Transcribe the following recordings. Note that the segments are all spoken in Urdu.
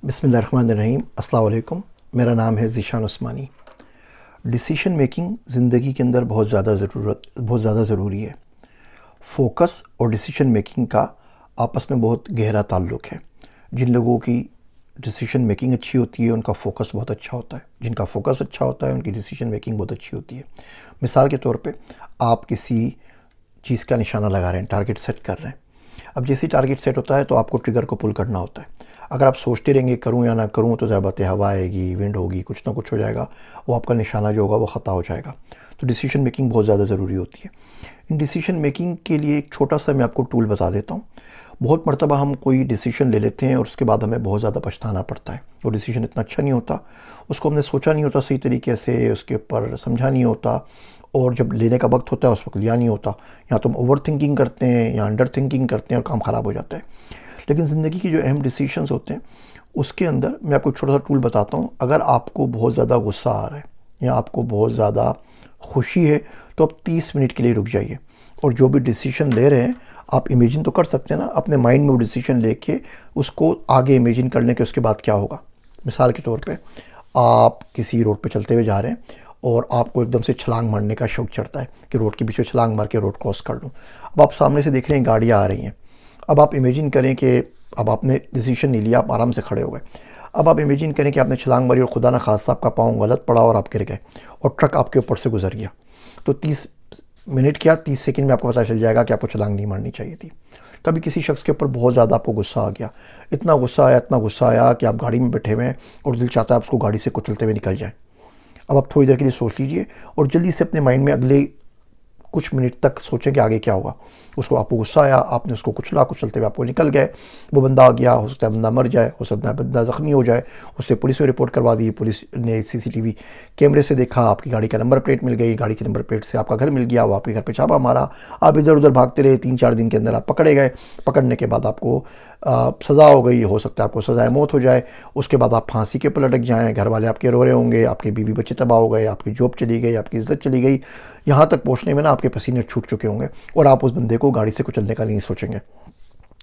بسم اللہ الرحمن الرحیم۔ السلام علیکم، میرا نام ہے ذیشان عثمانی۔ ڈیسیشن میکنگ زندگی کے اندر بہت زیادہ ضروری ہے۔ فوکس اور ڈیسیشن میکنگ کا آپس میں بہت گہرا تعلق ہے۔ جن لوگوں کی ڈیسیشن میکنگ اچھی ہوتی ہے ان کا فوکس بہت اچھا ہوتا ہے، جن کا فوکس اچھا ہوتا ہے ان کی ڈیسیشن میکنگ بہت اچھی ہوتی ہے۔ مثال کے طور پہ آپ کسی چیز کا نشانہ لگا رہے ہیں، ٹارگٹ سیٹ کر رہے ہیں۔ اب جیسے ٹارگٹ سیٹ ہوتا ہے تو آپ کو ٹریگر کو پل کرنا ہوتا ہے۔ اگر آپ سوچتے رہیں گے کروں یا نہ کروں تو ظاہر بات ہے ہوا آئے گی، ونڈ ہوگی، کچھ نہ کچھ ہو جائے گا، وہ آپ کا نشانہ جو ہوگا وہ خطا ہو جائے گا۔ تو ڈیسیشن میکنگ بہت زیادہ ضروری ہوتی ہے۔ ان ڈیسیشن میکنگ کے لیے ایک چھوٹا سا میں آپ کو ٹول بتا دیتا ہوں۔ بہت مرتبہ ہم کوئی ڈیسیشن لے لیتے ہیں اور اس کے بعد ہمیں بہت زیادہ پچھتانا پڑتا ہے۔ وہ ڈیسیشن اتنا اچھا نہیں ہوتا، اس کو ہم نے سوچا نہیں ہوتا صحیح طریقے سے، اس کے اوپر سمجھا نہیں ہوتا، اور جب لینے کا وقت ہوتا ہے اس وقت لیا نہیں ہوتا۔ یا تو ہم اوور تھنکنگ کرتے ہیں یا انڈر تھنکنگ کرتے ہیں اور کام خراب ہو جاتا ہے۔ لیکن زندگی کی جو اہم ڈیسیشنز ہوتے ہیں اس کے اندر میں آپ کو ایک چھوٹا سا ٹول بتاتا ہوں۔ اگر آپ کو بہت زیادہ غصہ آ رہا ہے یا آپ کو بہت زیادہ خوشی ہے تو آپ 30 منٹ کے لیے رک جائیے، اور جو بھی ڈیسیشن لے رہے ہیں آپ امیجن تو کر سکتے ہیں نا، اپنے مائنڈ میں وہ ڈیسیشن لے کے اس کو آگے امیجن کر لیں کہ اس کے بعد کیا ہوگا۔ مثال کے طور پہ آپ کسی روڈ پہ چلتے ہوئے جا رہے ہیں اور آپ کو ایک دم سے چھلانگ مارنے کا شوق چڑھتا ہے کہ روڈ کے بیچ میں چھلانگ مار کے روڈ کراس کر لوں۔ اب آپ سامنے سے دیکھ رہے ہیں گاڑیاں آ رہی ہیں۔ اب آپ امیجن کریں کہ اب آپ نے ڈیسیشن نہیں لیا، آپ آرام سے کھڑے ہو گئے۔ اب آپ امیجن کریں کہ آپ نے چھلانگ ماری اور خدا نہ خواستہ آپ کا پاؤں غلط پڑا اور آپ گر گئے اور ٹرک آپ کے اوپر سے گزر گیا۔ تو 30 منٹ کیا 30 سیکنڈ میں آپ کو پتہ چل جائے گا کہ آپ کو چھلانگ نہیں مارنی چاہیے تھی۔ کبھی کسی شخص کے اوپر بہت زیادہ آپ کو غصہ آ گیا، اتنا غصہ آیا کہ آپ گاڑی میں بیٹھے ہوئے ہیں اور دل چاہتا ہے آپ اس کو گاڑی سے کچلتے ہوئے نکل جائیں۔ اب آپ تھوڑی دیر کے لیے سوچ لیجئے اور جلدی سے اپنے مائنڈ میں اگلے کچھ منٹ تک سوچیں کہ آگے کیا ہوگا۔ اس کو آپ کو غصہ آیا، آپ نے اس کو کچلتے ہوئے آپ کو نکل گئے، وہ بندہ آ گیا، ہو سکتا ہے بندہ مر جائے، ہو سکتا ہے بندہ زخمی ہو جائے، اس سے پولیس میں رپورٹ کروا دی، پولیس نے CCTV کیمرے سے دیکھا، آپ کی گاڑی کا نمبر پلیٹ مل گئی، گاڑی کی نمبر پلیٹ سے آپ کا گھر مل گیا، وہ آپ کے گھر پہ چھاپا مارا، آپ ادھر ادھر بھاگتے رہے، 3-4 دن کے اندر آپ پکڑے گئے، پکڑنے کے بعد آپ کو سزا ہو گئی، ہو سکتا ہے آپ کو سزائے موت ہو جائے، اس کے بعد آپ پھانسی کے اوپر لٹک جائیں، گھر والے آپ کے رو رہے ہوں گے، آپ کے بیوی بچے تباہ ہو گئے، آپ کی جاب چلی گئی، آپ کی عزت چلی گئی، یہاں تک پہنچنے میں نا آپ کے پسینے چھوٹ چکے ہوں گے اور آپ اس بندے کو گاڑی سے کچلنے کا نہیں سوچیں گے۔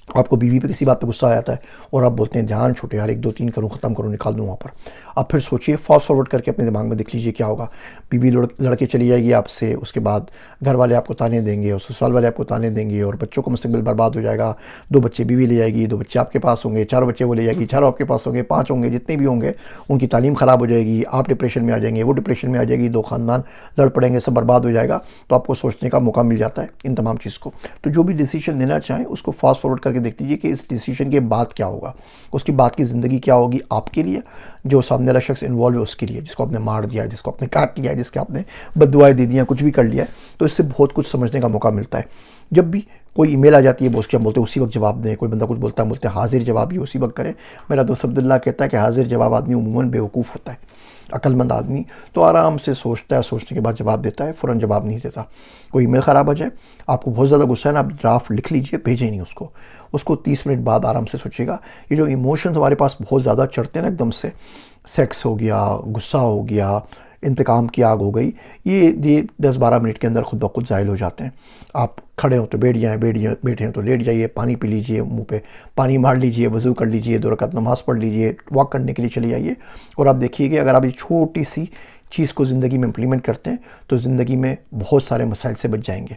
آپ کو بیوی پہ کسی بات پہ غصہ آ جاتا ہے اور آپ بولتے ہیں جان چھوٹے یار 1 2 3 کروں، ختم کروں، نکال دوں وہاں پر۔ آپ پھر سوچئے، فاسٹ فارورڈ کر کے اپنے دماغ میں دیکھ لیجئے کیا ہوگا۔ بیوی لڑکے چلی جائے گی آپ سے، اس کے بعد گھر والے آپ کو تانے دیں گے اور سسرال والے آپ کو تانے دیں گے اور بچوں کا مستقبل برباد ہو جائے گا۔ 2 بچے بیوی لے جائے گی، 2 بچے آپ کے پاس ہوں گے، 4 بچے وہ لے جائے گی، 4 آپ کے پاس ہوں گے، 5 ہوں گے، جتنے بھی ہوں گے ان کی تعلیم خراب ہو جائے گی، آپ ڈپریشن میں آ جائیں گے، وہ ڈپریشن میں آ جائے گی، 2 خاندان لڑ پڑیں گے، سب برباد ہو جائے گا۔ تو آپ کو سوچنے کا موقع مل جاتا ہے ان تمام چیز کو۔ تو جو بھی ڈیسیشن لینا چاہیں اس کو فاسٹ فارورڈ کر کے دیکھ لیجیے کہ اس ڈیسیشن کے بعد کیا ہوگا، اس کی بعد کی زندگی کیا ہوگی آپ کے لیے، جو سامنے والا شخص انوالو ہے اس کے لیے، جس کو آپ نے مار دیا ہے، جس کو آپ نے کاٹ لیا ہے، جس کے آپ نے بد دعائیں دے دی ہیں، کچھ بھی کر لیا ہے۔ تو اس سے بہت کچھ سمجھنے کا موقع ملتا ہے۔ جب بھی کوئی ای میل آ جاتی ہے بوس کے، ہم بولتے ہیں اسی وقت جواب دیں، کوئی بندہ کچھ بولتا ہے ہم بولتے ہیں حاضر جواب ہی اسی وقت کریں۔ میرا دوست عبداللہ کہتا ہے کہ حاضر جواب آدمی عموماً بیوقوف ہوتا ہے، عقل مند آدمی تو آرام سے سوچتا ہے، سوچنے کے بعد جواب دیتا ہے، فوراً جواب نہیں دیتا۔ کوئی ای میل خراب آ جائے، آپ کو بہت زیادہ غصہ ہے نا، آپ ڈرافٹ لکھ لیجئے، بھیجیں نہیں اس کو 30 منٹ بعد آرام سے سوچیے گا۔ یہ جو ایموشنز ہمارے پاس بہت زیادہ چڑھتے ہیں نا، ایک دم سے سیکس ہو گیا، غصہ ہو گیا، انتقام کی آگ ہو گئی، یہ 10-12 منٹ کے اندر خود بخود زائل ہو جاتے ہیں۔ آپ کھڑے ہوں تو بیٹھ جائیں، بیٹھے ہیں تو لیٹ جائیے، پانی پی لیجئے، منہ پہ پانی مار لیجئے، وضو کر لیجئے، 2 رکعت نماز پڑھ لیجئے، واک کرنے کے لیے چلے جائیے، اور آپ دیکھیے کہ اگر آپ یہ چھوٹی سی چیز کو زندگی میں امپلیمنٹ کرتے ہیں تو زندگی میں بہت سارے مسائل سے بچ جائیں گے۔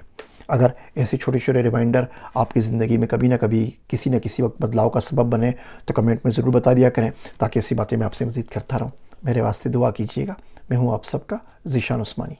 اگر ایسے چھوٹے چھوٹے ریمائنڈر آپ کی زندگی میں کبھی نہ کبھی کسی نہ کسی وقت بدلاؤ کا سبب بنے تو کمنٹ میں ضرور بتا دیا کریں، تاکہ ایسی باتیں میں آپ سے مزید کرتا رہوں۔ میرے واسطے دعا کیجیے گا۔ میں ہوں آپ سب کا ذیشان عثمانی۔